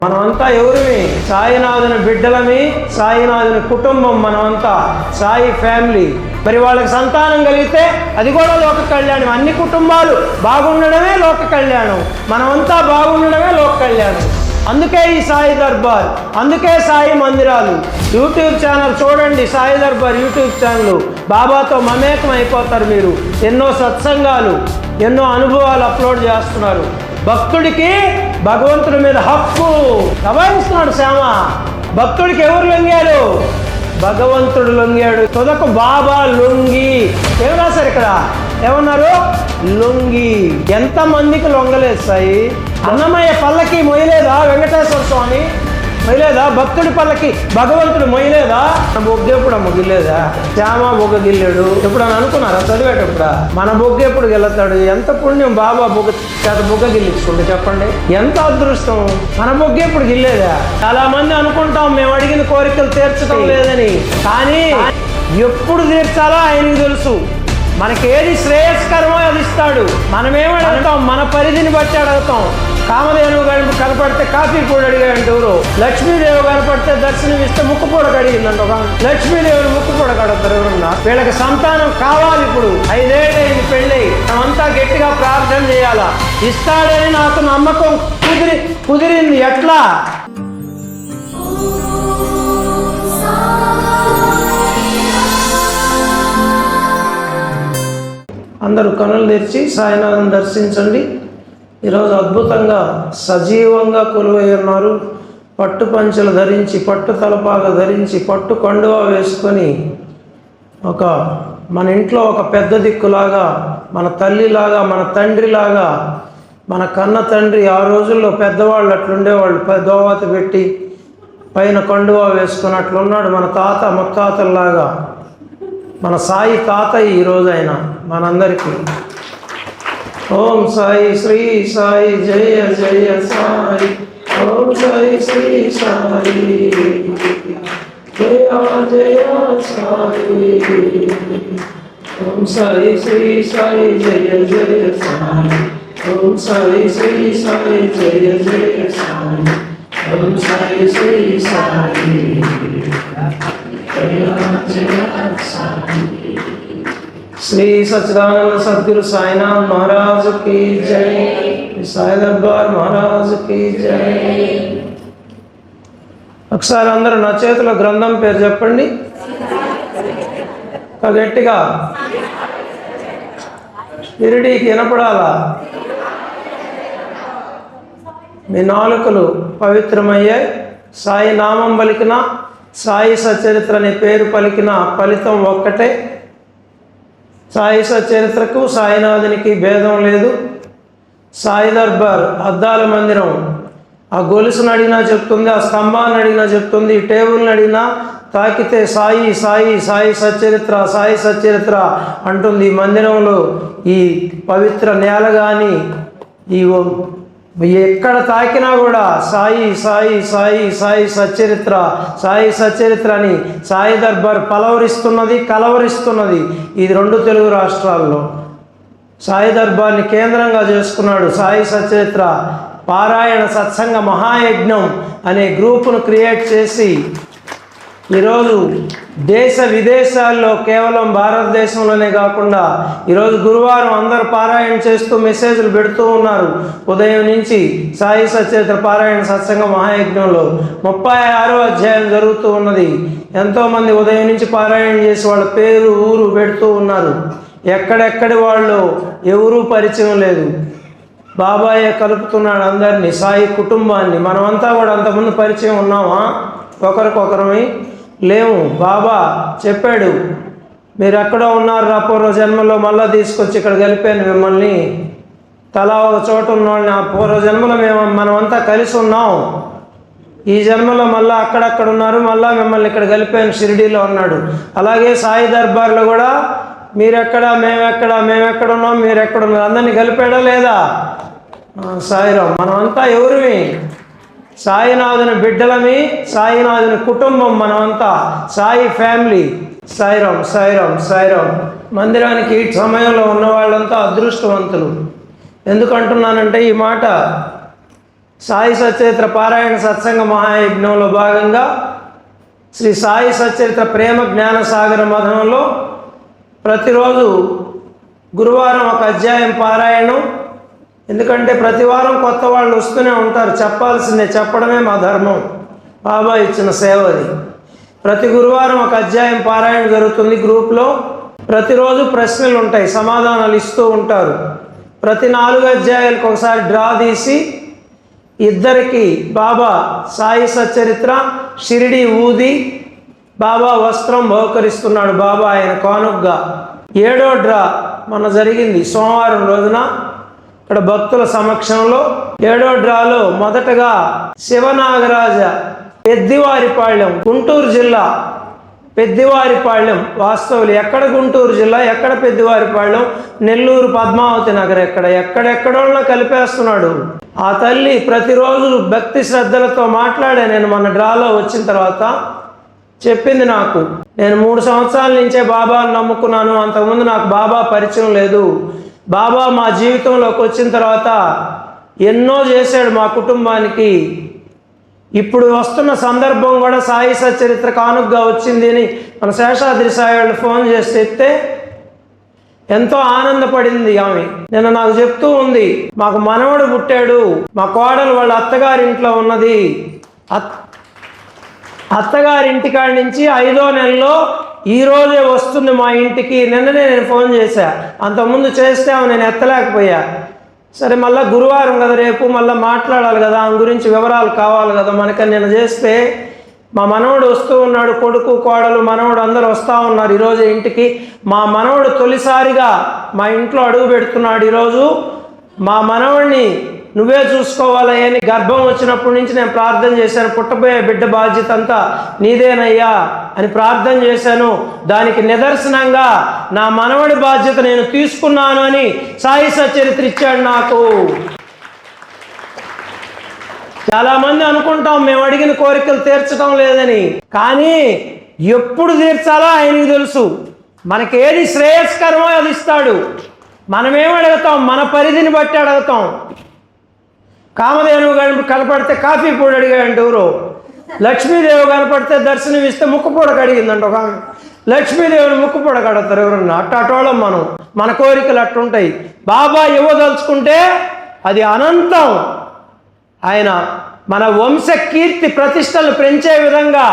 మనమంతా ఎవరిమి? సాయినాథుని బిడ్డలమి, సాయినాథుని కుటుంబం మనమంతా, సాయి ఫ్యామిలీ. మరి వాళ్ళకి సంతానం కలిగితే అది కూడా లోక కళ్యాణం. అన్ని కుటుంబాలు బాగుండడమే లోక కళ్యాణం, మనమంతా బాగుండడమే లోక కళ్యాణం. అందుకే ఈ సాయి దర్బార్, అందుకే సాయి మందిరాలు. యూట్యూబ్ ఛానల్ చూడండి, సాయి దర్బార్ యూట్యూబ్ ఛానల్. బాబాతో మమేకం అయిపోతారు మీరు. ఎన్నో సత్సంగాలు, ఎన్నో అనుభవాలు అప్లోడ్ చేస్తున్నారు. భక్తుడికి భగవంతుడి మీద హక్కు దబాయిస్తున్నాడు శ్యామ. భక్తుడికి ఎవరు లొంగాడు? భగవంతుడు లొంగాడు. తుదకు బాబా లొంగి. ఏం రాశారు ఇక్కడ? ఏమన్నారు? లొంగి. ఎంతమందికి లొంగలేదు సాయి? అన్నమయ్య పల్లకి మొయ్యలేదా? వెంకటేశ్వర స్వామి మొయ్యలేదా? భక్తుడి పల్లకి భగవంతుడు మొయ్యలేదా? మన బొగ్గ ఎప్పుడు మొగిలేదా? శ్యామ బొగ్గ గిల్లాడు ఎప్పుడు అని అనుకున్నారా చదివేటప్పుడు? మన బొగ్గ ఎప్పుడు గెలుతాడు? ఎంత పుణ్యం బాబా బొగ్గ చేత బొగ్గ గిల్లించుకుంటే చెప్పండి, ఎంత అదృష్టం. మన బొగ్గ ఎప్పుడు గిల్లేదా? చాలా మంది అనుకుంటాం మేము అడిగిన కోరికలు తీర్చడం లేదని, కానీ ఎప్పుడు తీర్చాలో ఆయనకు తెలుసు. మనకి ఏది శ్రేయస్కరమో అది ఇస్తాడు. మనమేమి అడుగుతాం? మన పరిధిని బట్టి అడుగుతాం. కామధేనువు కనపడితే కాఫీ కూడా అడిగాడంటే ఎవరు? లక్ష్మీదేవి కనపడితే దర్శనం ఇస్తే ముక్కు పూడ కడిగిందంట ఒక. లక్ష్మీదేవిని ముక్కు పూడ కడతారు ఎవరన్నా? వీళ్ళకి సంతానం కావాలి. ఇప్పుడు 5 ఏళ్ళైంది పెళ్ళి. మనమంతా గట్టిగా ప్రార్థన చేయాలా. ఇస్తాడని నాకు నమ్మకం కుదిరింది. ఎట్లా? అందరూ కనులు తెరిచి సాయినాథం దర్శించండి. ఈరోజు అద్భుతంగా సజీవంగా కొలువై ఉన్నారు. పట్టు పంచెలు ధరించి, పట్టు తలపాగ ధరించి, పట్టు కండువా వేసుకొని మన ఇంట్లో ఒక పెద్ద దిక్కులాగా, మన తల్లిలాగా, మన తండ్రిలాగా, మన కన్న తండ్రి. ఆ రోజుల్లో పెద్దవాళ్ళు అట్లుండేవాళ్ళు. దోవత పెట్టి పైన కండువా వేసుకొని అట్లున్నాడు మన తాత ముత్తాతల్లాగా. మన సాయి తాతయ్య ఈరోజు ఆయన మనందరికీ. ఓం సాయి శ్రీ సాయి జయ జయ సాయి. ఓం సాయి శ్రీ సాయి జయ జయ సాయి. ఓం సాయి శ్రీ సాయి జయ జయ సాయి. ఓం సాయి శ్రీ సాయి జయ జయ సాయి. ఓం సాయి శ్రీ సాయి జయ జయ సాయి. శ్రీ సచ్చిదానంద సద్గురు సాయినాథ్ మహారాజ్ की जय. సాయి దర్బార్ మహారాజ్ की जय. ఒకసారి అందరూ నా చేతిలో గ్రంథం పేరు చెప్పండి గట్టిగా. ఇరుడికి వినపడాలా? మీ నాలుకలు పవిత్రమయ్యాయి. సాయి నామం పలికిన, సాయి సచరిత్ర అనే పేరు పలికిన ఫలితం ఒక్కటే. సాయి సచరిత్రకు సాయినాథునికి భేదం లేదు. సాయి దర్బార్ అద్దాల మందిరం. ఆ గొలుసును అడిగినా చెప్తుంది, ఆ స్తంభాన్ని అడిగినా చెప్తుంది, ఈ టేబుల్ని అడిగినా తాకితే సాయి సాయి సాయి సచరిత్ర, సాయి సచరిత్ర అంటుంది. ఈ మందిరంలో ఈ పవిత్ర నేల కానీ ఎక్కడ తాకినా కూడా సాయి సాయి సాయి సాయి సచరిత్ర, సాయి సచరిత్ర అని సాయి దర్బార్ పలవరిస్తున్నది, కలవరిస్తున్నది. ఇది 2 తెలుగు రాష్ట్రాల్లో. సాయి దర్బార్ని కేంద్రంగా చేసుకున్నాడు. సాయి సచరిత్ర పారాయణ సత్సంగ మహాయజ్ఞం అనే గ్రూపును క్రియేట్ చేసి ఈరోజు దేశ విదేశాల్లో, కేవలం భారతదేశంలోనే కాకుండా ఈరోజు గురువారం అందరూ పారాయణ చేస్తూ మెసేజ్లు పెడుతూ ఉన్నారు. ఉదయం నుంచి సాయి సచరిత్ర పారాయణ సత్సంగ మహాయజ్ఞంలో 36వ అధ్యాయం జరుగుతూ ఉన్నది. ఎంతోమంది ఉదయం నుంచి పారాయణ చేసి వాళ్ళ పేరు ఊరు పెడుతూ ఉన్నారు. ఎక్కడెక్కడి వాళ్ళు ఎవరూ పరిచయం లేదు. బాబాయే కలుపుతున్నాడు అందరినీ, సాయి కుటుంబాన్ని. మనమంతా కూడా అంతకుముందు పరిచయం ఉన్నామా? ఒకరికొకరమై లేవు. బాబా చెప్పాడు, మీరు ఎక్కడో ఉన్నారు రా పూర్వ జన్మలో, మళ్ళీ తీసుకొచ్చి ఇక్కడ కలిపాను మిమ్మల్ని. తలా ఒక చోట ఉన్నవాళ్ళని. ఆ పూర్వ జన్మలో మనమంతా కలిసి ఉన్నాం. ఈ జన్మలో మళ్ళీ అక్కడక్కడ ఉన్నారు, మళ్ళీ మిమ్మల్ని ఇక్కడ కలిపాను షిరిడీలో అన్నాడు. అలాగే సాయి దర్బార్లో కూడా మీరెక్కడ, మేమెక్కడ ఉన్నాం, మీరెక్కడ ఉన్నారు, అందరినీ కలిపాడా లేదా? సాయిరాం. మనమంతా ఎవరిమి? సాయినాథుని బిడ్డలమి, సాయినాథుని కుటుంబం మనమంతా, సాయి ఫ్యామిలీ. సాయిరాం సాయిరాం సాయిరాం. మందిరానికి ఈ సమయంలో ఉన్న వాళ్ళంతా అదృష్టవంతులు. ఎందుకంటున్నానంటే ఈ మాట సాయి సచ్చరిత్ర పారాయణ సత్సంగ మహాయజ్ఞంలో భాగంగా శ్రీ సాయి సచ్చరిత్ర ప్రేమ జ్ఞాన సాగర మథనంలో ప్రతిరోజు గురువారం ఒక అధ్యాయం పారాయణం. ఎందుకంటే ప్రతి వారం కొత్త వాళ్ళు వస్తూనే ఉంటారు, చెప్పాల్సిందే, చెప్పడమే మా ధర్మం, బాబా ఇచ్చిన సేవ అది. ప్రతి గురువారం ఒక అధ్యాయం పారాయణ జరుగుతుంది గ్రూప్లో. ప్రతిరోజు ప్రశ్నలు ఉంటాయి, సమాధానాలు ఇస్తూ ఉంటారు. ప్రతి 4 అధ్యాయాలకు ఒకసారి డ్రా తీసి ఇద్దరికి బాబా సాయి సచ్చరిత్ర షిరిడి ఊది బాబా వస్త్రం బహుకరిస్తున్నాడు. బాబా ఆయన కానుగ్గా 7వ డ్రా మన జరిగింది సోమవారం రోజున ఇక్కడ భక్తుల సమక్షంలో. 7వ డ్రాలో మొదటగా శివనాగరాజ పెద్దివారిపాళ్యం, గుంటూరు జిల్లా పెద్దివారిపాళ్యం వాస్తవులు. ఎక్కడ గుంటూరు జిల్లా, ఎక్కడ పెద్దివారిపాళ్యం, నెల్లూరు పద్మావతి నగర్, ఎక్కడెక్కడోళ్ళ కలిపేస్తున్నాడు. ఆ తల్లి ప్రతిరోజు భక్తి శ్రద్ధలతో మాట్లాడే నేను మన డ్రాలో వచ్చిన తర్వాత చెప్పింది నాకు, నేను 3 సంవత్సరాల నుంచే బాబాను నమ్ముకున్నాను, అంతకుముందు నాకు బాబా పరిచయం లేదు. బాబా మా జీవితంలోకి వచ్చిన తర్వాత ఎన్నో చేశాడు మా కుటుంబానికి. ఇప్పుడు వస్తున్న సందర్భం కూడా సాయి సచ్చరిత్ర కానుగ్గా వచ్చింది అని మన శేషాద్రి సాయి వాళ్ళు ఫోన్ చేసి చెప్తే ఎంతో ఆనందపడింది ఆమె. నిన్న నాకు చెప్తూ ఉంది, మాకు మనవడు పుట్టాడు, మా కోడలు వాళ్ళ అత్తగారింట్లో ఉన్నది, అత్తగారింటికాడి నుంచి 5వ నెలలో ఈరోజే వస్తుంది మా ఇంటికి. నిన్ననే నేను ఫోన్ చేశా, అంతకుముందు చేస్తే నేను ఎత్తలేకపోయా. సరే మళ్ళీ గురువారం కదా, రేపు మళ్ళీ మాట్లాడాలి కదా, ఆమె గురించి వివరాలు కావాలి కదా మనకని నేను చేస్తే మా మనవడు వస్తూ ఉన్నాడు, కొడుకు కోడలు మనవడు అందరూ వస్తూ ఉన్నారు ఈరోజు ఇంటికి. మా మనవడు తొలిసారిగా మా ఇంట్లో అడుగు పెడుతున్నాడు ఈరోజు. మా మనవడిని నువ్వే చూసుకోవాలి అని గర్భం వచ్చినప్పటి నుంచి నేను ప్రార్థన చేశాను, పుట్టబోయే బిడ్డ బాధ్యత అంతా నీదేనయ్యా అని ప్రార్థన చేశాను. దానికి నిదర్శనంగా నా మనవడి బాధ్యత నేను తీసుకున్నాను అని సాయి సచ్చరిత్ర ఇచ్చాడు నాకు. చాలామంది అనుకుంటాం మేము అడిగిన కోరికలు తీర్చడం లేదని, కానీ ఎప్పుడు తీర్చాలో ఆయనకి తెలుసు. మనకేది శ్రేయస్కరమో అది ఇస్తాడు. మనమేం అడుగుతాం, మన పరిధిని బట్టి అడుగుతాం. కామధేనువు కనపడితే కాఫీ పొడి అడిగాడంటే ఎవరో, లక్ష్మీదేవి కనపడితే దర్శనం ఇస్తే ముక్కుపూడకు అడిగిందంట ఒక ఆమె. లక్ష్మీదేవిని ముక్కుపూడకు అడుగుతారు ఎవరన్నా. అట్టోళ్ళం మనం, మన కోరికలు అట్టుంటాయి. బాబా ఇవ్వదలుచుకుంటే అది అనంతం. ఆయన మన వంశ కీర్తి ప్రతిష్టలు పెంచే విధంగా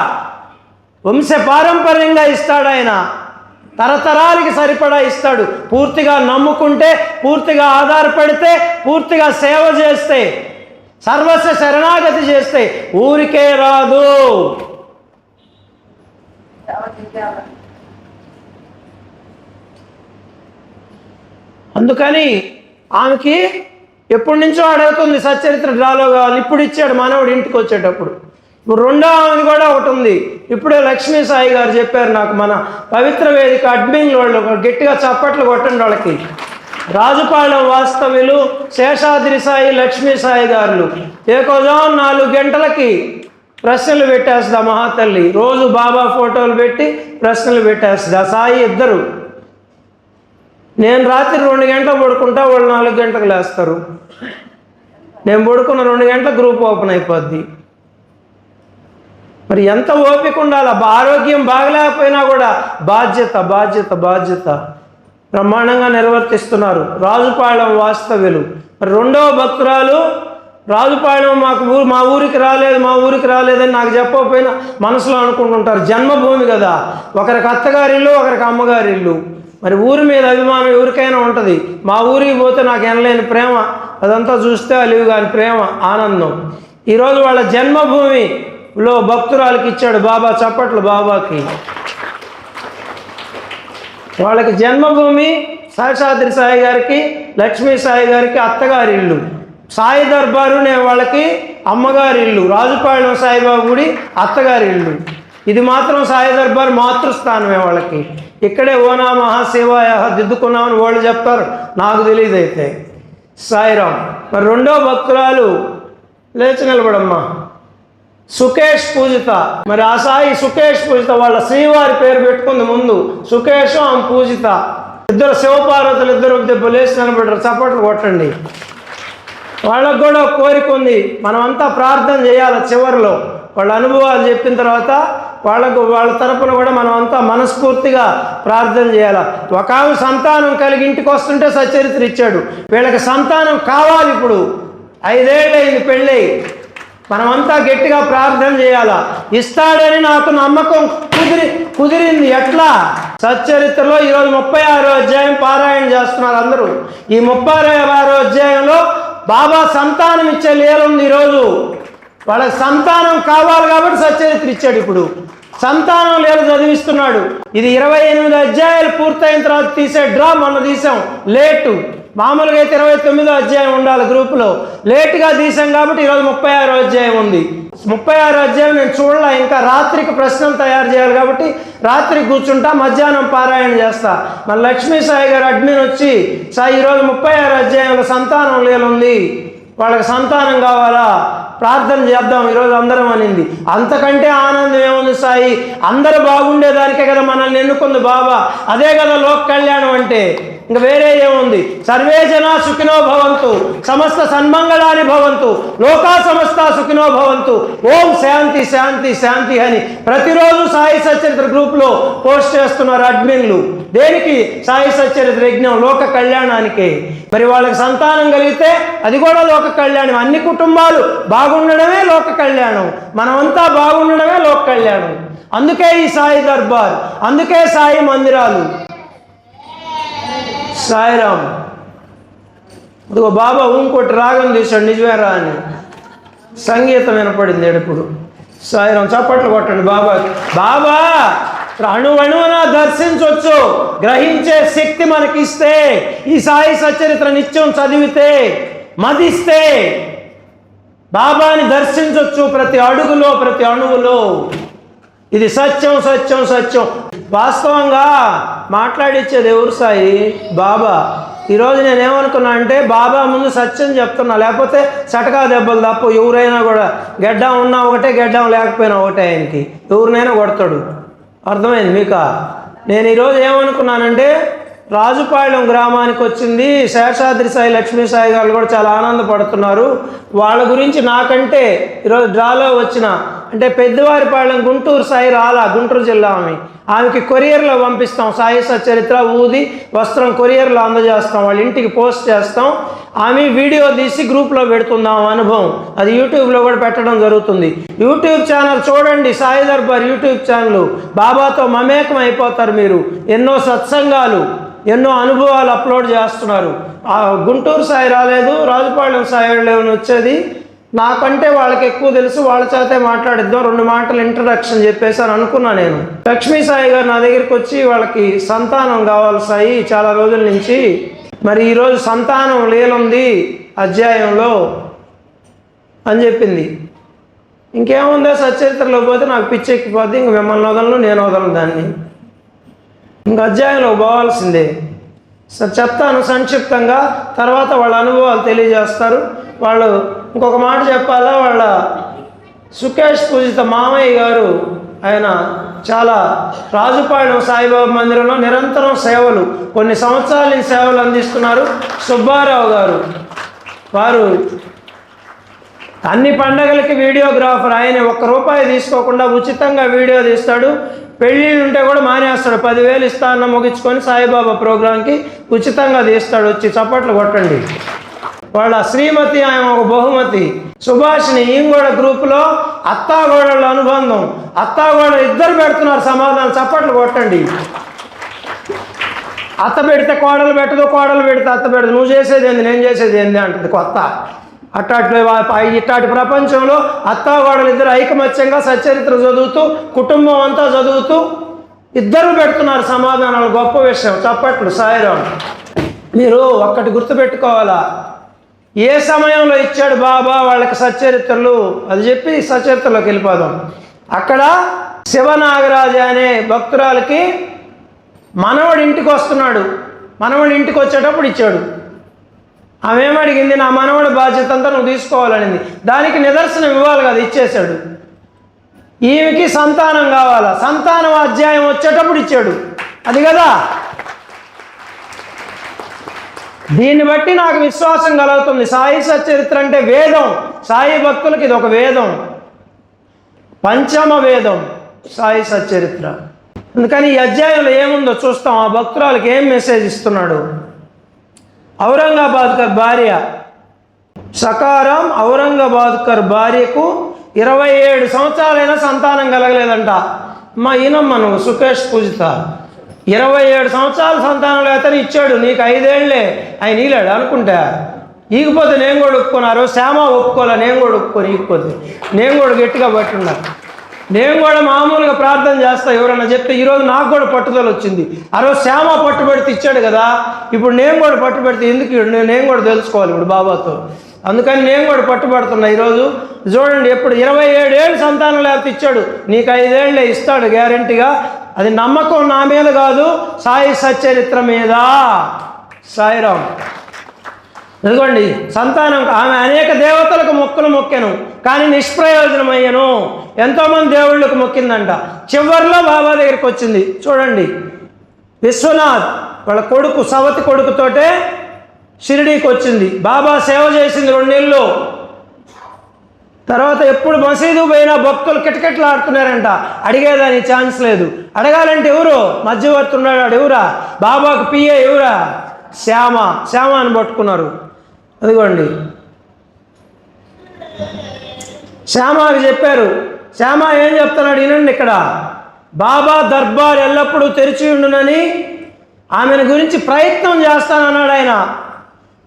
వంశ పారంపర్యంగా ఇస్తాడు. ఆయన తరతరాలకి సరిపడా ఇస్తాడు. పూర్తిగా నమ్ముకుంటే, పూర్తిగా ఆధారపడితే, పూర్తిగా సేవ చేస్తే, సర్వస్వ శరణాగతి చేస్తే ఊరికే రాదు. అందుకని ఆమెకి ఎప్పటి నుంచో అడుగుతుంది సచ్చరిత్ర డ్రాలో కావాలి. ఇప్పుడు ఇచ్చాడు మనవడు ఇంటికి వచ్చేటప్పుడు. ఇప్పుడు 2వది కూడా ఒకటి ఉంది. ఇప్పుడే లక్ష్మీ సాయి గారు చెప్పారు నాకు, మన పవిత్ర వేదిక అడ్మిన్ వాళ్ళు గట్టిగా చప్పట్లు కొట్టండి వాళ్ళకి. రాజుపాలెం వాస్తవ్యులు శేషాద్రి సాయి లక్ష్మీ సాయి గారులు ఏకోజాం 4 గంటలకి ప్రశ్నలు పెట్టేస్తుంది మహాతల్లి. రోజు బాబా ఫోటోలు పెట్టి ప్రశ్నలు పెట్టేస్తుంది ఆ సాయి ఇద్దరు. నేను రాత్రి 2 గంటలు పడుకుంటా, వాళ్ళు 4 గంటలకు లేస్తారు. నేను పడుకున్న 2 గంటల గ్రూప్ ఓపెన్ అయిపోద్ది. మరి ఎంత ఓపిక ఉండాలి. ఆరోగ్యం బాగలేకపోయినా కూడా బాధ్యత బాధ్యత బాధ్యత బ్రహ్మాండంగా నిర్వర్తిస్తున్నారు రాజుపాలెం వాస్తవ్యులు. మరి 2వ భక్తురాలు రాజుపాలెం మా ఊరికి రాలేదని నాకు చెప్పకపోయినా మనసులో అనుకుంటుంటారు. జన్మభూమి కదా, ఒకరికి అత్తగారిల్లు, ఒకరికి అమ్మగారిల్లు. మరి ఊరి మీద అభిమానం ఎవరికైనా ఉంటుంది. మా ఊరికి పోతే నాకు ఎనలేని ప్రేమ, అదంతా చూస్తే అలివి కాని ప్రేమ, ఆనందం. ఈరోజు వాళ్ళ జన్మభూమిలో భక్తురాలకి ఇచ్చాడు బాబా. చప్పట్లు బాబాకి. వాళ్ళకి జన్మభూమి శేషాద్రి సాయి గారికి, లక్ష్మీ సాయి గారికి అత్తగారి ఇల్లు. సాయి దర్బారు వాళ్ళకి అమ్మగారి ఇల్లు. రాజుపాలెం సాయిబాబు గుడి అత్తగారి ఇల్లు. ఇది మాత్రం సాయి దర్బార్ మాతృస్థానమే వాళ్ళకి. ఇక్కడే ఓనా మహాశివాయ దిద్దుకున్నామని వాళ్ళు చెప్తారు, నాకు తెలియదు. అయితే సాయిరాం. మరి 2వ భక్తురాలు లేచి నిలబడమ్మా, సుకేష్ పూజిత. మరి ఆ సాయి సుకేష్ పూజిత వాళ్ళ శ్రీవారి పేరు పెట్టుకుంది ముందు, సుకేష్ ఆమె పూజిత. ఇద్దరు శివపార్వతులు, ఇద్దరు లేచి నిలబడ్డారు. చప్పట్లు కొట్టండి. వాళ్ళకు కూడా ఒక కోరిక ఉంది, మనమంతా ప్రార్థన చేయాలి. చివరిలో వాళ్ళ అనుభవాలు చెప్పిన తర్వాత వాళ్ళ తరపున కూడా మనం అంతా మనస్ఫూర్తిగా ప్రార్థన చేయాలి. ఒక ఆమె సంతానం కలిగి ఇంటికి వస్తుంటే సచ్చరిత్ర ఇచ్చాడు. వీళ్ళకి సంతానం కావాలి. ఇప్పుడు 5 ఏళ్ళయింది పెళ్ళి. మనమంతా గట్టిగా ప్రార్థన చేయాలా. ఇస్తాడని నాకు నమ్మకం కుదిరింది. ఎట్లా? సచ్చరిత్రలో ఈరోజు 36వ అధ్యాయం పారాయణ చేస్తున్నారు అందరూ. ఈ 36వ అధ్యాయంలో బాబా సంతానం ఇచ్చే లీలుంది. ఈరోజు వాళ్ళకి సంతానం కావాలి కాబట్టి సచ్చరిత్ర ఇచ్చాడు. ఇప్పుడు సంతానం లీల చదివిస్తున్నాడు. ఇది 28 అధ్యాయాలు పూర్తయిన తర్వాత తీసే డ్రా. మొన్న తీసాం లేటు. మామూలుగా అయితే 29వ అధ్యాయం ఉండాలి గ్రూపులో, లేటుగా తీసాం కాబట్టి ఈరోజు 36వ అధ్యాయం ఉంది. 36వ అధ్యాయం నేను చూడలే ఇంకా. రాత్రికి ప్రశ్నలు తయారు చేయాలి కాబట్టి రాత్రి కూర్చుంటా, మధ్యాహ్నం పారాయణ చేస్తా. మన లక్ష్మీ సాయి గారు అడ్మిన్ వచ్చి, సాయి ఈరోజు 36వ అధ్యాయంలో సంతానం లీలుంది, వాళ్ళకి సంతానం కావాలా, ప్రార్థన చేద్దాం ఈరోజు అందరం అనింది. అంతకంటే ఆనందం ఏముంది సాయి? అందరూ బాగుండేదానికే కదా మనల్ని ఎన్నుకుంది బాబా. అదే కదా లోక కళ్యాణం అంటే. ఇంక వేరే ఏముంది? సర్వే జనా సుఖినో భవంతు, సమస్త సన్మంగళాని భవంతు, లోకా సమస్త సుఖినో భవంతు, ఓం శాంతి శాంతి శాంతి అని ప్రతిరోజు సాయి సచ్చరిత్ర గ్రూప్లో పోస్ట్ చేస్తున్నారు అడ్మిన్లు. దేనికి? సాయి సచ్చరిత్ర యజ్ఞం, లోక కళ్యాణానికే. మరి వాళ్ళకి సంతానం కలిగితే అది కూడా లోక కళ్యాణం. అన్ని కుటుంబాలు బాగుండడమే లోక కళ్యాణం. మనమంతా బాగుండడమే లోక కళ్యాణం. అందుకే ఈ సాయి దర్బార్, అందుకే సాయి మందిరాలు. సాయిరామ్. ఇదిగో బాబా ఇంకోటి రాగం తీశాడు, నిజమేరా అని. సంగీతం వినపడింది ఎప్పుడు. సాయిరామ్. చప్పట్లు కొట్టండి బాబా. బాబా అణువణువున దర్శించవచ్చు, గ్రహించే శక్తి మనకిస్తే, ఈ సాయి సచ్చరిత్ర నిత్యం చదివితే, మదిస్తే బాబాని దర్శించవచ్చు ప్రతి అడుగులో, ప్రతి అణువులో. ఇది సత్యం సత్యం సత్యం. వాస్తవంగా మాట్లాడిచ్చేది ఎవరు సాయి? బాబా. ఈరోజు నేనేమనుకున్నా అంటే బాబా ముందు సత్యం చెప్తున్నా, లేకపోతే చటకా దెబ్బలు తప్ప. ఎవరైనా కూడా గెడ్డం ఉన్నా ఒకటే, గెడ్డం లేకపోయినా ఒకటే. ఆయనకి ఎవరినైనా కొడతాడు. అర్థమైంది మీకా? నేను ఈరోజు ఏమనుకున్నానంటే, రాజుపాళ్యం గ్రామానికి వచ్చింది శేషాద్రి సాయి, లక్ష్మీ సాయి గారు కూడా చాలా ఆనందపడుతున్నారు. వాళ్ళ గురించి నాకంటే ఈరోజు డ్రాలో వచ్చిన అంటే పెద్దవారిపాళ్యం గుంటూరు సాయి రాలా, గుంటూరు జిల్లా ఆమెకి కొరియర్లో పంపిస్తాం. సాయి సచ్చరిత్ర ఊది వస్త్రం కొరియర్లో అందజేస్తాం, వాళ్ళ ఇంటికి పోస్ట్ చేస్తాం. ఆమె వీడియో తీసి గ్రూప్లో పెడుతుందాం అనుభవం. అది యూట్యూబ్లో కూడా పెట్టడం జరుగుతుంది. యూట్యూబ్ ఛానల్ చూడండి, సాయి దర్బార్ యూట్యూబ్ ఛానల్. బాబాతో మమేకం అయిపోతారు మీరు. ఎన్నో సత్సంగాలు, ఎన్నో అనుభవాలు అప్లోడ్ చేస్తున్నారు. గుంటూరు సాయి రాలేదు, రాజుపాళ్యం సాయి వాళ్ళు వచ్చేది. నాకంటే వాళ్ళకి ఎక్కువ తెలుసు, వాళ్ళ చేతే మాట్లాడిద్దాం, 2 మాటలు ఇంట్రడక్షన్ చెప్పేసి అని అనుకున్నా నేను. లక్ష్మీ సాయి గారు నా దగ్గరికి వచ్చి వాళ్ళకి సంతానం కావాలి సాయి చాలా రోజుల నుంచి, మరి ఈరోజు సంతానం లీలుంది అధ్యాయంలో అని చెప్పింది. ఇంకేముందో సచ్చరిత్రలో పోతే నాకు పిచ్చెక్కిపోద్ది. ఇంక మిమ్మల్ని వదలను, నేను వదలను దాన్ని. ఇంక అధ్యాయంలో పోవాల్సిందే. చెప్తాను సంక్షిప్తంగా, తర్వాత వాళ్ళ అనుభవాలు తెలియజేస్తారు. వాళ్ళు ఇంకొక మాట చెప్పాలా, వాళ్ళ సుకేష్ పూజిత మామయ్య గారు, ఆయన చాలా రాజుపాళ్యం సాయిబాబా మందిరంలో నిరంతరం సేవలు, కొన్ని సంవత్సరాల నుంచి సేవలు అందిస్తున్నారు. సుబ్బారావు గారు వారు అన్ని పండగలకి వీడియోగ్రాఫర్. ఆయన ₹1 తీసుకోకుండా ఉచితంగా వీడియో తీస్తాడు. పెళ్ళిళ్ళు ఉంటే కూడా మానేస్తాడు. 10,000 ఇస్తానన్న ముగించుకొని సాయిబాబా ప్రోగ్రాంకి ఉచితంగా తీస్తాడు. వచ్చి చప్పట్లు కొట్టండి. వాళ్ళ శ్రీమతి ఆయన ఒక బహుమతి. సుభాషిణి ఈమె కూడా గ్రూపులో అత్తాగోడళ్ళ అనుబంధం. అత్తాగోడలు ఇద్దరు పెడుతున్నారు సమాధానం. చప్పట్లు కొట్టండి. అత్త పెడితే కోడలు పెట్టదు, కోడలు పెడితే అత్త పెడదు. నువ్వు చేసేది ఏంది, నేను చేసేది ఏంది అంటుంది కొత్త. ఇట్లాంటి ప్రపంచంలో అత్తాగోడలు ఇద్దరు ఐకమత్యంగా సచ్చరిత్ర చదువుతూ, కుటుంబం అంతా చదువుతూ ఇద్దరు పెడుతున్నారు సమాధానాలు. గొప్ప విషయం. చప్పట్లు. సాయిరాం. మీరు ఒక్కటి గుర్తుపెట్టుకోవాలా, ఏ సమయంలో ఇచ్చాడు బాబా వాళ్ళకి సచ్చరిత్రలు, అది చెప్పి సచ్చరిత్రలోకి వెళ్ళిపోదాం. అక్కడ శివనాగరాజు అనే భక్తురాలకి మనవడు ఇంటికి వస్తున్నాడు. మనవడు ఇంటికి వచ్చేటప్పుడు ఇచ్చాడు. ఆమె ఏమడిగింది, నా మనవడి బాధ్యత అంతా నువ్వు తీసుకోవాలనింది. దానికి నిదర్శనం ఇవ్వాలి కదా, ఇచ్చేశాడు. ఈమెకి సంతానం కావాలా, సంతానం అధ్యాయం వచ్చేటప్పుడు ఇచ్చాడు. అది కదా దీన్ని బట్టి నాకు విశ్వాసం కలుగుతుంది. సాయి సచ్చరిత్ర అంటే వేదం. సాయి భక్తులకి ఇది ఒక వేదం, పంచమ వేదం సాయి సచ్చరిత్ర. అందుకని ఈ అధ్యాయంలో ఏముందో చూస్తాం. ఆ భక్తురాలకి ఏం మెసేజ్ ఇస్తున్నాడు. ఔరంగాబాద్కర్ భార్య సకారం ఔరంగాబాద్కర్ భార్యకు 27 సంవత్సరాలైనా సంతానం కలగలేదంట. మా ఈయనమ్మ నువ్వు సుకేష్ పూజిత 27 సంవత్సరాలు సంతానం లేతని ఇచ్చాడు, నీకు 5 ఏళ్లే ఆయన ఈలాడు అనుకుంటా. ఈగిపోతే నేను కూడా ఒప్పుకున్నారు. శ్యామ ఒప్పుకోలే, నేను కూడా ఒప్పుకొని ఈగిపోతే నేను కూడా గట్టిగా పట్టున్నా. నేను కూడా మామూలుగా ప్రార్థన చేస్తా. ఎవరన్నా చెప్తే ఈరోజు నాకు కూడా పట్టుదల వచ్చింది. ఆ రోజు శ్యామ పట్టుబడితే ఇచ్చాడు కదా, ఇప్పుడు నేను కూడా పట్టుబడితే ఎందుకు నేను కూడా తెలుసుకోవాలి ఇప్పుడు బాబాతో. అందుకని నేను కూడా పట్టుబడుతున్నా ఈరోజు. చూడండి, ఎప్పుడు 27 ఏళ్ళు సంతానం లేకపోతే ఇచ్చాడు, నీకు 5 ఏళ్ళే ఇస్తాడు గ్యారంటీగా. అది నమ్మకం నా మీద కాదు, సాయి సచ్చరిత్ర మీద. సాయిరాం. ఎందుకండి సంతానం ఆమె అనేక దేవతలకు మొక్కులు మొక్కాను, కానీ నిష్ప్రయోజనమయ్యను. ఎంతోమంది దేవుళ్ళకు మొక్కిందంట. చివరిలో బాబా దగ్గరికి వచ్చింది. చూడండి, విశ్వనాథ్ వాళ్ళ కొడుకు సవతి కొడుకుతోటే షిరిడీకి వచ్చింది. బాబా సేవ చేసింది 2 నెలలు. తర్వాత ఎప్పుడు మసీదు పోయినా భక్తులు కిటకిటలాడుతున్నారంట. అడిగేదానికి ఛాన్స్ లేదు. అడగాలంటే ఎవరు మధ్యవర్తి ఉన్నాడు, ఎవరా బాబాకు పిఏ, ఎవరా శ్యామ. శ్యామ అని పట్టుకున్నారు. అదిగోండి, శ్యామకి చెప్పారు. శ్యామ ఏం చెప్తున్నాడు వినండి. ఇక్కడ బాబా దర్బార్ ఎల్లప్పుడూ తెరిచి ఉండునని ఆమెను గురించి ప్రయత్నం చేస్తానన్నాడు ఆయన.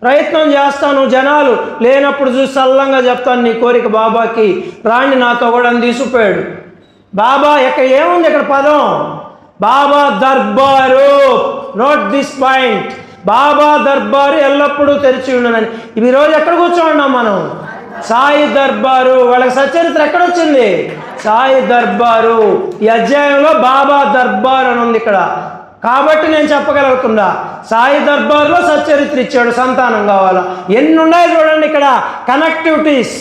ప్రయత్నం చేస్తాను, జనాలు లేనప్పుడు చూసి సల్లంగా చెప్తాను నీ కోరిక బాబాకి, రాణి నాతో కూడా అని తీసుకుపోయాడు. బాబా ఇక్కడ ఏముంది, ఇక్కడ పదం బాబా దర్బారు. Note this point. బాబా దర్బారు ఎల్లప్పుడూ తెరిచి ఉండనని. ఈరోజు ఎక్కడ కూర్చోన్నాం మనం? సాయి దర్బారు. వాళ్ళకి సచ్చరిత్ర ఎక్కడొచ్చింది? సాయి దర్బారు. ఈ అధ్యాయంలో బాబా దర్బార్ అని ఉంది ఇక్కడ. కాబట్టి నేను చెప్పగలుగుతున్నా, సాయి దర్బార్లో సచ్చరిత్ర ఇచ్చాడు. సంతానం కావాలా? ఎన్ని ఉన్నాయో చూడండి ఇక్కడ కనెక్టివిటీస్.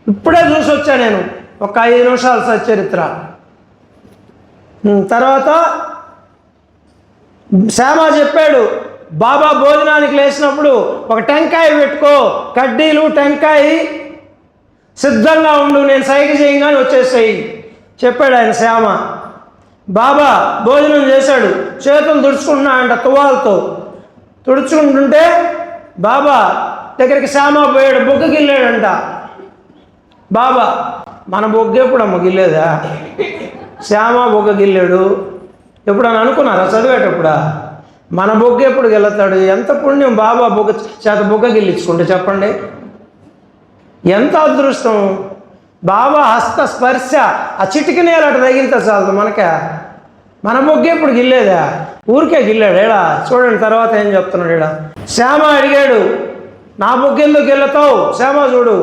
ఇప్పుడే చూసి వచ్చా నేను ఒక 5 నిమిషాల సచ్చరిత్ర. తర్వాత శ్యామ చెప్పాడు, బాబా భోజనానికి లేచినప్పుడు ఒక టెంకాయ పెట్టుకో, కడ్డీలు టెంకాయ సిద్ధంగా ఉండు, నేను సైగ చేయగానే వచ్చేసాయి చెప్పాడు ఆయన శ్యామ. బాబా భోజనం చేశాడు, చేతులు తుడుచుకుంటున్నాడంట తువాలతో. తుడుచుకుంటుంటే బాబా దగ్గరికి శ్యామ పోయాడు, బొగ్గ గిల్లాడంట. బాబా మన బొగ్గ ఎప్పుడు అమ్మ గిల్లేదా? శ్యామ బొగ్గ గిల్లాడు. ఎప్పుడని అనుకున్నారా చదివేటప్పుడా? మన బొగ్గ ఎప్పుడు గెలుతాడు? ఎంత పుణ్యం బాబా బొగ్గ చేత బొగ్గ గిల్లించుకుంటే చెప్పండి, ఎంత అదృష్టం. బాబా హస్త స్పర్శ ఆ చిటికి నేల అటు తగిలితే చాలు మనకే. మన బొగ్గ ఎప్పుడు గిల్లేదా? ఊరికే గిల్లాడు. ఏడా చూడండి తర్వాత ఏం చెప్తున్నాడు. ఏడా శ్యామ అడిగాడు, నా బొగ్గ ఎందుకు గిల్లతావు? శ్యామ చూడు,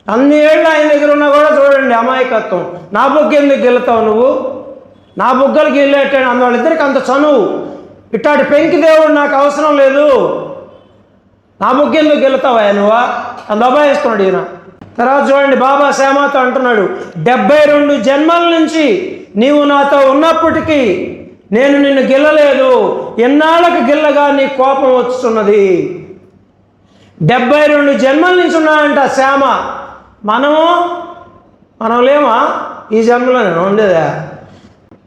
అన్ని ఏళ్ళు ఆయన దగ్గర ఉన్నా కూడా చూడండి అమాయకత్వం. నా బొగ్గ ఎందుకు గిల్లతావు నువ్వు? నా బొగ్గలు గిల్లేటాడు. వాళ్ళిద్దరికి అంత చనువు. ఇట్లాంటి పెంకి దేవుడు నాకు అవసరం లేదు, నా బొగ్గ ఎందుకు గిల్లతావా నువ్వా? అని దబాయిస్తున్నాడు ఈయన. తర్వాత చూడండి, బాబా శ్యామతో అంటున్నాడు, 72 జన్మల నుంచి నీవు నాతో ఉన్నప్పటికీ నేను నిన్ను గిల్లలేదు. ఎన్నాళ్ళకు గిల్లగా నీ కోపం వస్తున్నది. 72 జన్మల నుంచి ఉన్నాడంట శ్యామ. మనం లేమా ఈ జన్మలో? నేను ఉండేదా?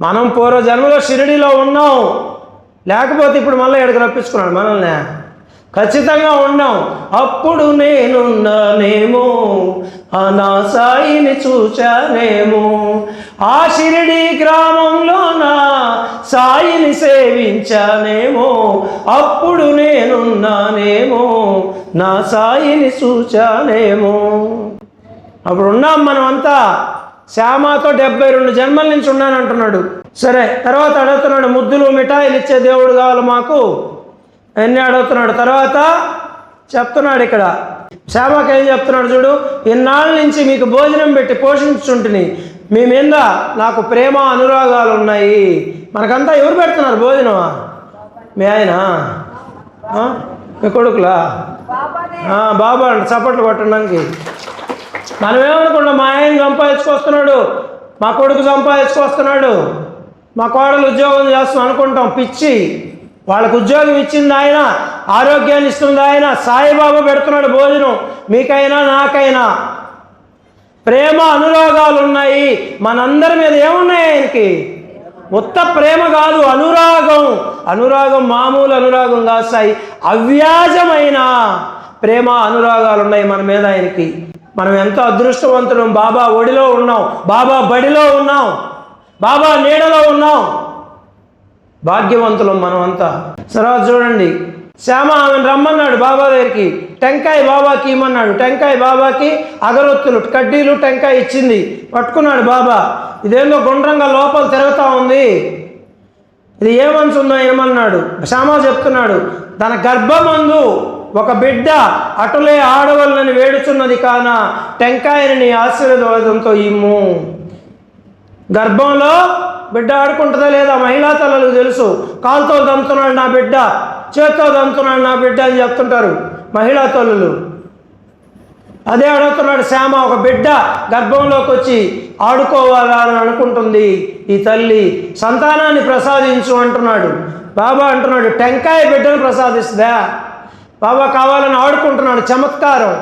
మనం పూర్వ జన్మలో షిరిడీలో ఉన్నాం, లేకపోతే ఇప్పుడు మళ్ళీ ఎక్కడికి రప్పించుకున్నాడు మనల్ని? ఖచ్చితంగా ఉన్నాం. అప్పుడు నేనున్నానేమో, ఆ నా సాయిని చూచానేమో, ఆ షిరిడి గ్రామంలో నా సాయిని సేవించానేమో, అప్పుడు నేనున్నానేమో, నా సాయిని చూచానేమో. అప్పుడు ఉన్నాం మనం అంతా. శ్యామతో 72 జన్మల నుంచి ఉన్నానంటున్నాడు. సరే, తర్వాత అడుగుతున్నాడు, ముద్దులు మిఠాయిలు ఇచ్చే దేవుడు కావాలి మాకు అన్నీ అడుగుతున్నాడు. తర్వాత చెప్తున్నాడు ఇక్కడ శ్యామకి ఏం చెప్తున్నాడు చూడు, ఇన్నాళ్ళ నుంచి మీకు భోజనం పెట్టి పోషించుంటుని, మీ మీద నాకు ప్రేమ అనురాగాలు ఉన్నాయి. మనకంతా ఎవరు పెడుతున్నారు భోజనమా? మీ ఆయన, మీ కొడుకులా? బాబా అంట చప్పట్లు కొట్టడానికి. మనం ఏమనుకున్నాం, మా ఆయన సంపాదించుకొస్తున్నాడు, మా కొడుకు సంపాదించుకొస్తున్నాడు, మా కోడలు ఉద్యోగం చేస్తున్నాం అనుకుంటాం. పిచ్చి. వాళ్ళకు ఉద్యోగం ఇచ్చింది ఆయన, ఆరోగ్యాన్ని ఇస్తుంది ఆయన, సాయిబాబా పెడుతున్నాడు భోజనం మీకైనా నాకైనా. ప్రేమ అనురాగాలు ఉన్నాయి మనందరి మీద. ఏమున్నాయి ఆయనకి? మొత్త ప్రేమ కాదు, అనురాగం. అనురాగం మామూలు అనురాగం కాదు సాయి, అవ్యాజమైన ప్రేమ అనురాగాలు ఉన్నాయి మన మీద ఆయనకి. మనం ఎంతో అదృష్టవంతులం. బాబా ఒడిలో ఉన్నాం, బాబా బడిలో ఉన్నాం, బాబా నీడలో ఉన్నాం. భాగ్యవంతులం మనం అంతా. తర్వాత చూడండి, శ్యామ ఆమెను రమ్మన్నాడు బాబా దగ్గరికి. టెంకాయ బాబాకి ఇమ్మన్నాడు. టెంకాయ బాబాకి అగరొత్తులు, కడ్డీలు, టెంకాయ ఇచ్చింది. పట్టుకున్నాడు బాబా. ఇదేందో గుండ్రంగా లోపల తిరుగుతూ ఉంది, ఇది ఏమనుందో ఏమన్నాడు. శ్యామ చెప్తున్నాడు, తన గర్భమందు ఒక బిడ్డ అటులే ఆడవల్లని వేడుచున్నది కాన టెంకాయని నీ ఆశీర్వాదంతో ఇమ్ము. గర్భంలో బిడ్డ ఆడుకుంటుందా లేదా మహిళా తల్లులకు తెలుసు. కాలుతో దంతున్నాడు నా బిడ్డ, చేత్తో దంతున్నాడు నా బిడ్డ అని చెప్తుంటారు మహిళా తల్లులు. అదే అడుగుతున్నాడు శ్యామ. ఒక బిడ్డ గర్భంలోకి వచ్చి ఆడుకోవాలా అని అనుకుంటుంది ఈ తల్లి. సంతానాన్ని ప్రసాదించు అంటున్నాడు బాబా. అంటున్నాడు టెంకాయ బిడ్డను ప్రసాదిస్తుందా? బాబా కావాలని ఆడుకుంటున్నాడు. చమత్కారం.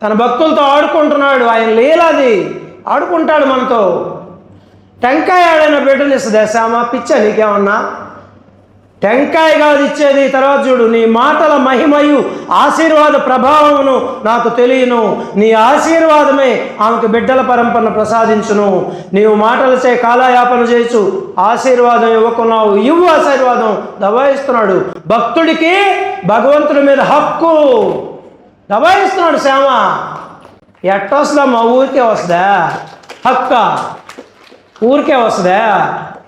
తన భక్తులతో ఆడుకుంటున్నాడు. ఆయన లీలాది, ఆడుకుంటాడు మనతో. టెంకాయ ఆడైన బిడ్డలు ఇస్తుందా శ్యామ? పిచ్చా నీకేమన్నా? టెంకాయ కాదు ఇచ్చేది. తర్వాత చూడు, నీ మాటల మహిమయు ఆశీర్వాద ప్రభావమును నాకు తెలియను. నీ ఆశీర్వాదమే ఆమెకు బిడ్డల పరంపరను ప్రసాదించును. నీవు మాటలచే కాలయాపన చేయొచ్చు, ఆశీర్వాదం ఇవ్వకున్నావు. ఇవ్వు ఆశీర్వాదం. దబాయిస్తున్నాడు భక్తుడికి భగవంతుడి మీద హక్కు. దబాయిస్తున్నాడు శ్యామ. ఎట్టొస్తుందా? మా ఊరికే వస్తుందా హక్క? ఊరికే వస్తుందా?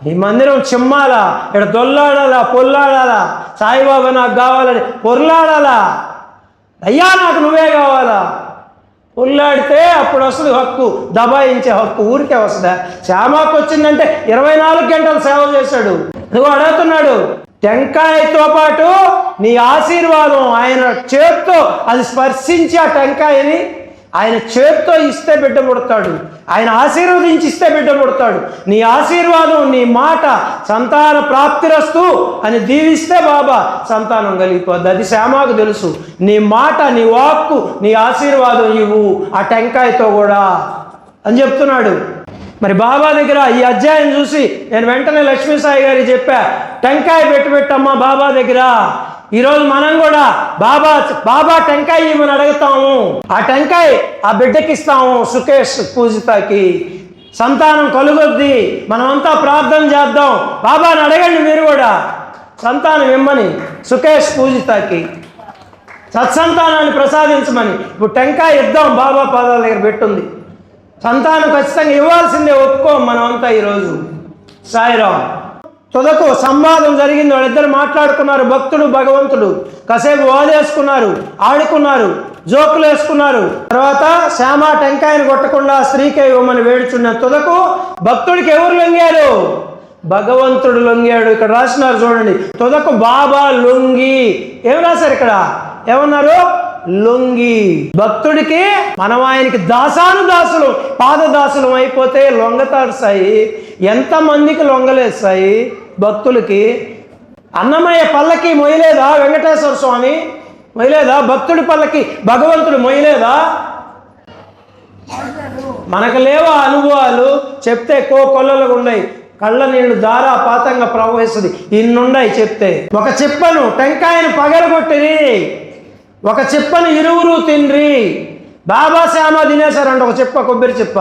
ఈ మందిరం చిమ్మాలా, ఇక్కడ దొల్లాడాలా, పొల్లాడాలా, సాయిబాబా నాకు కావాలని పొర్లాడాలా, అయ్యా నాకు నువ్వే కావాలా, పొల్లాడితే అప్పుడు వస్తుంది హక్కు, దబాయించే హక్కు. ఊరికే వస్తుందా? శ్యామాకు వచ్చిందంటే 24 గంటలు సేవ చేశాడు. నువ్వు అడుగుతున్నాడు టెంకాయతో పాటు నీ ఆశీర్వాదం. ఆయన చేత్తో అది స్పర్శించి ఆ టెంకాయని ఆయన చేత్తో ఇస్తే బిడ్డ పుడతాడు. ఆయన ఆశీర్వదించి ఇస్తే బిడ్డ పుడతాడు. నీ ఆశీర్వాదం, నీ మాట సంతాన ప్రాప్తిరస్తు అని దీవిస్తే బాబా సంతానం కలిగిపోద్ది. అది శ్యామాకు తెలుసు. నీ మాట, నీ వాక్కు, నీ ఆశీర్వాదం ఇవ్వు ఆ టెంకాయతో కూడా అని చెప్తున్నాడు. మరి బాబా దగ్గర ఈ అధ్యాయం చూసి నేను వెంటనే లక్ష్మీసాయి గారికి చెప్పా, టెంకాయ పెట్టమ్మా బాబా దగ్గర. ఈరోజు మనం కూడా బాబా టెంకాయ ఇవ్వమని అడుగుతాము. ఆ టెంకాయ ఆ బిడ్డకి ఇస్తాము. సుకేష్ పూజితకి సంతానం కలుగొద్ది. మనమంతా ప్రార్థన చేద్దాం. బాబాని అడగండి మీరు కూడా సంతానం ఇమ్మని. సుకేష్ పూజితకి సత్సంతానాన్ని ప్రసాదించమని. ఇప్పుడు టెంకాయ ఇద్దాం. బాబా పాదాల దగ్గర పెట్టుంది. సంతానం ఖచ్చితంగా ఇవ్వాల్సిందే. ఒప్పుకోం మనమంతా ఈరోజు. సాయిరామ్. తుదకు సంవాదం జరిగింది. వాళ్ళిద్దరు మాట్లాడుకున్నారు, భక్తుడు భగవంతుడు. కాసేపు వాదేసుకున్నారు, ఆడుకున్నారు, జోకులు వేసుకున్నారు. తర్వాత శ్యామ టెంకాయను కొట్టకుండా స్త్రీకే ఇవ్వమని వేడుచున్న తుదకు భక్తుడికి ఎవరు లొంగారు? భగవంతుడు లొంగాడు. ఇక్కడ రాసినారు చూడండి, తుదకు బాబా లొంగి. ఏం రాశారు ఇక్కడ? ఏమన్నారు? లొంగి. భక్తుడికి మనం ఆయనకి దాసులు, పాదదాసులు అయిపోతే లొంగతాడు సాయి. ఎంతమందికి లొంగలేదు సాయి భక్తులకి? అన్నమయ్య పల్లకి మొయ్యలేదా? వెంకటేశ్వర స్వామి మొయ్యలేదా? భక్తుడి పల్లకి భగవంతుడు మొయ్యలేదా? మనకు లేవా అనుభవాలు? చెప్తే కొల్లలుగా ఉన్నాయి. కళ్ళ నీళ్లు ధారాపాతంగా ప్రవహిస్తుంది. ఇన్నుండయి చెప్తే. ఒక చిప్పను టెంకాయను పగలగొట్టిరి, ఒక చిప్పను ఇరువురు తిండ్రి. బాబా శ్యామ తినేశారంట ఒక చిప్ప, కొబ్బరి చిప్ప.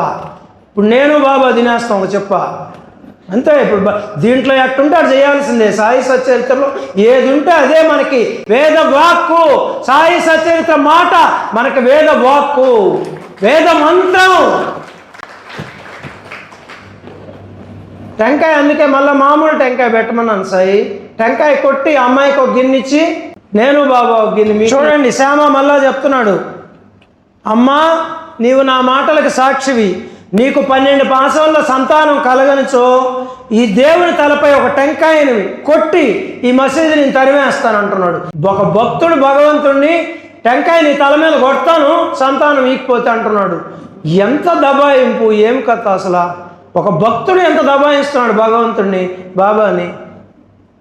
ఇప్పుడు నేను బాబా తినేస్తాం ఒక చిప్ప. అంతే. ఇప్పుడు దీంట్లో ఎట్టుంటే అది చేయాల్సిందే. సాయి సచ్చరిత్రలో ఏది ఉంటే అదే మనకి వేద వాక్కు. సాయి సచ్చరిత్ర మాట మనకి వేద వాక్కు, వేద మంత్రం. టెంకాయ అందుకే మళ్ళీ మామూలు టెంకాయ పెట్టమన్నాను సాయి. టెంకాయ కొట్టి అమ్మాయికి ఒక గిన్నెచ్చి నేను బాబా ఒక గిన్నె. చూడండి శ్యామ మళ్ళా చెప్తున్నాడు, అమ్మా నీవు నా మాటలకు సాక్షివి. నీకు 12 పాసంలో సంతానం కలగనిచో ఈ దేవుని తలపై ఒక టెంకాయని కొట్టి ఈ మసీదు నేను తరిమేస్తాను అంటున్నాడు. ఒక భక్తుడు భగవంతుడిని టెంకాయ నీ తల మీద కొడతాను సంతానం ఈకపోతే అంటున్నాడు. ఎంత దబాయింపు! ఏం కథ అసలు? ఒక భక్తుడు ఎంత దబాయిస్తున్నాడు భగవంతుడిని, బాబాని.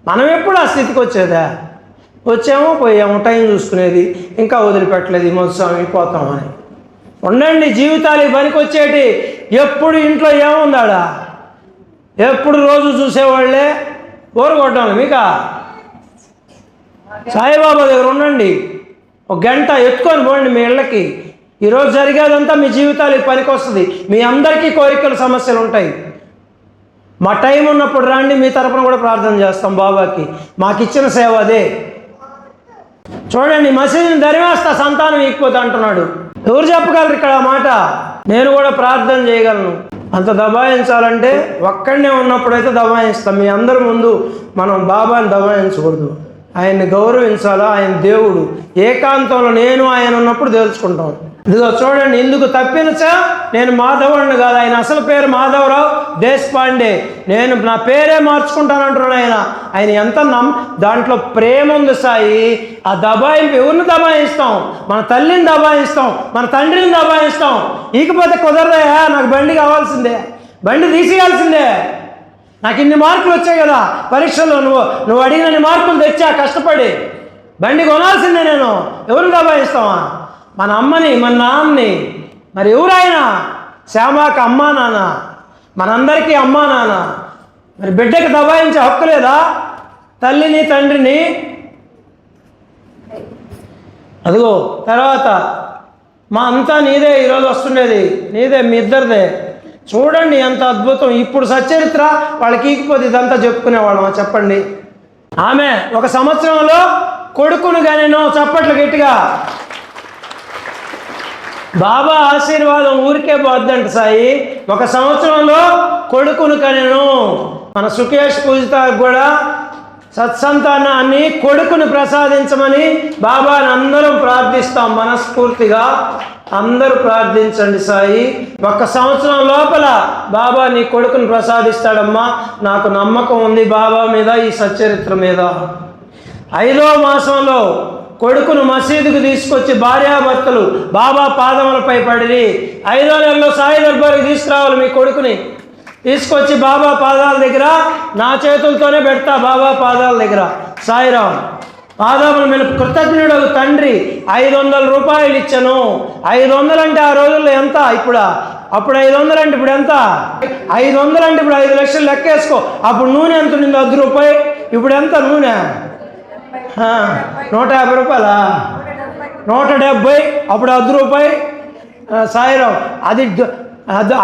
మనం ఎప్పుడు ఆ స్థితికి వచ్చేదా? వచ్చాము పోయాము, టైం చూసుకునేది, ఇంకా వదిలిపెట్టలేదు మొదటి పోతామని. ఉండండి, జీవితాలు పనికి వచ్చేటి. ఎప్పుడు ఇంట్లో ఏముందాడా? ఎప్పుడు రోజు చూసేవాళ్ళే బోరు కొట్టాలి మీకా? సాయిబాబా దగ్గర ఉండండి, ఒక గంట ఎత్తుకొని పోండి మీ ఇళ్ళకి. ఈరోజు జరిగేదంతా మీ జీవితాలకి పనికి వస్తుంది. మీ అందరికీ కోరికలు సమస్యలు ఉంటాయి. మా టైం ఉన్నప్పుడు రండి, మీ తరపున కూడా ప్రార్థన చేస్తాం బాబాకి. మాకు ఇచ్చిన సేవ అదే. చూడండి, మసీదుని ధరివేస్తా సంతానం ఇకపోతే అంటున్నాడు. ఎవరు చెప్పగలరు ఇక్కడ ఆ మాట? నేను కూడా ప్రార్థన చేయగలను. అంత దబాయించాలంటే ఒక్కడనే ఉన్నప్పుడైతే దబాయిస్తాం. మీ అందరి ముందు మనం బాబాని దబాయించకూడదు, ఆయన్ని గౌరవించాలా. ఆయన దేవుడు. ఏకాంతంలో నేను ఆయన ఉన్నప్పుడు తెలుసుకుంటాం. ఇదిగో చూడండి, ఇందుకు తప్పించా నేను మాధవుడిని కాదు. ఆయన అసలు పేరు మాధవరావు దేశపాండే. నేను నా పేరే మార్చుకుంటానంటున్నాను. ఆయన ఎంత దాంట్లో ప్రేమ ఉంది సాయి. ఆ దబాయింపు ఎవరిని దబాయిస్తాం? మన తల్లిని దబాయిస్తాం, మన తండ్రిని దబాయిస్తాం. ఇకపోతే కుదరదయా, నాకు బండి కావాల్సిందే, బండి తీసేయాల్సిందే. నాకు ఇన్ని మార్కులు వచ్చాయి కదా పరీక్షల్లో, నువ్వు అడిగినన్ని మార్కులు తెచ్చా కష్టపడి, బండి కొనాల్సిందే. నేను ఎవరిని దబాయిస్తావా? మన అమ్మని, మన నాన్నని. మరి ఎవరైనా శ్యామాకి అమ్మా నాన్న, మనందరికీ అమ్మా నాన్న. మరి బిడ్డకి దబాయించే హక్కు లేదా? తల్లిని తండ్రిని. అదిగో తర్వాత మా అంతా నీదే ఈరోజు వస్తుండేది, నీదే, మీ ఇద్దరిదే. చూడండి ఎంత అద్భుతం. ఇప్పుడు సచ్చరిత్ర వాళ్ళకి ఈకపోతే ఇదంతా చెప్పుకునేవాళ్ళం. చెప్పండి. ఆమె ఒక సంవత్సరంలో కొడుకును గానేనో, చప్పట్లు గట్టిగా. బాబా ఆశీర్వాదం ఊరికే పోద్దంట సాయి. ఒక సంవత్సరంలో కొడుకును కనెను. మన సుఖేష్ పూజితాకు కూడా సత్సంతానాన్ని, కొడుకును ప్రసాదించమని బాబాని అందరం ప్రార్థిస్తాం మనస్ఫూర్తిగా. అందరూ ప్రార్థించండి సాయి. ఒక్క సంవత్సరం లోపల బాబా నీ కొడుకును ప్రసాదిస్తాడమ్మా. నాకు నమ్మకం ఉంది బాబా మీద, ఈ సచ్చరిత్ర మీద. 5వ మాసంలో కొడుకును మసీదుకు తీసుకొచ్చి భార్యాభర్తలు బాబా పాదములపై పడి, 5వ నెలలో సాయి దర్బార్కి తీసుకురావాలి మీ కొడుకుని. తీసుకొచ్చి బాబా పాదాల దగ్గర నా చేతులతోనే పెడతా, బాబా పాదాల దగ్గర సాయిరాం పాదముల మీద కృతజ్ఞుడు తండ్రి 500 రూపాయలు ఇచ్చాను. 500 అంటే ఆ రోజుల్లో ఎంత? అప్పుడు 500 అంటే ఇప్పుడు ఎంత? 500 అంటే ఇప్పుడు 5 లక్షలు లెక్కేసుకో. అప్పుడు నూనె ఎంత ఉండింది? 10 రూపాయలు. ఇప్పుడు ఎంత నూనె? 150 రూపాయలా? 170. అప్పుడు 10 రూపాయలు. సాయిరాం అది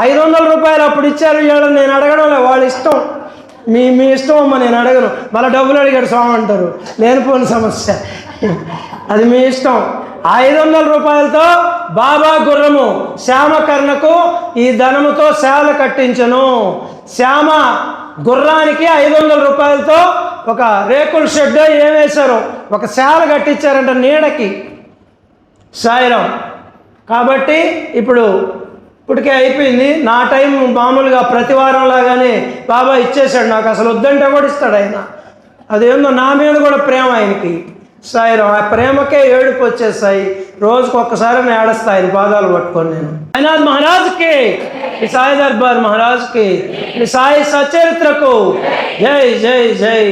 500 రూపాయలు అప్పుడు ఇచ్చారు. ఇవ్వడం నేను అడగడం లే, వాళ్ళ ఇష్టం. మీ ఇష్టం అమ్మ, నేను అడగను. మళ్ళీ డబ్బులు అడిగాడు స్వామి అంటారు, లేనిపోని సమస్య. అది మీ ఇష్టం. 500 రూపాయలతో బాబా గుర్రము శ్యామకర్ణకు ఈ ధనముతో శాల కట్టించను. శ్యామ గుర్రానికి 500 రూపాయలతో ఒక రేకుల షెడ్ ఏమేశారు, ఒక శాల కట్టించారంట నీడకి. సాయిరాం. కాబట్టి ఇప్పటికే అయిపోయింది నా టైం. మామూలుగా ప్రతి వారం లాగానే బాబా ఇచ్చేశాడు నాకు. అసలు వద్దంటే కూడా ఇస్తాడు ఆయన. అదేందో నా మీద కూడా ప్రేమ ఆయనకి. సాయిరాం. ఆ ప్రేమకే ఏడుపు వచ్చేస్తాయి. రోజుకు ఒక్కసారి నేను ఏడుస్తా ఆయన పాదాలు పట్టుకొని. నేను సాయినాథ్ మహారాజ్కి, ఈ సాయి దర్బార్ మహారాజ్కి, ఈ సాయి సచరిత్రకు జై జై జై.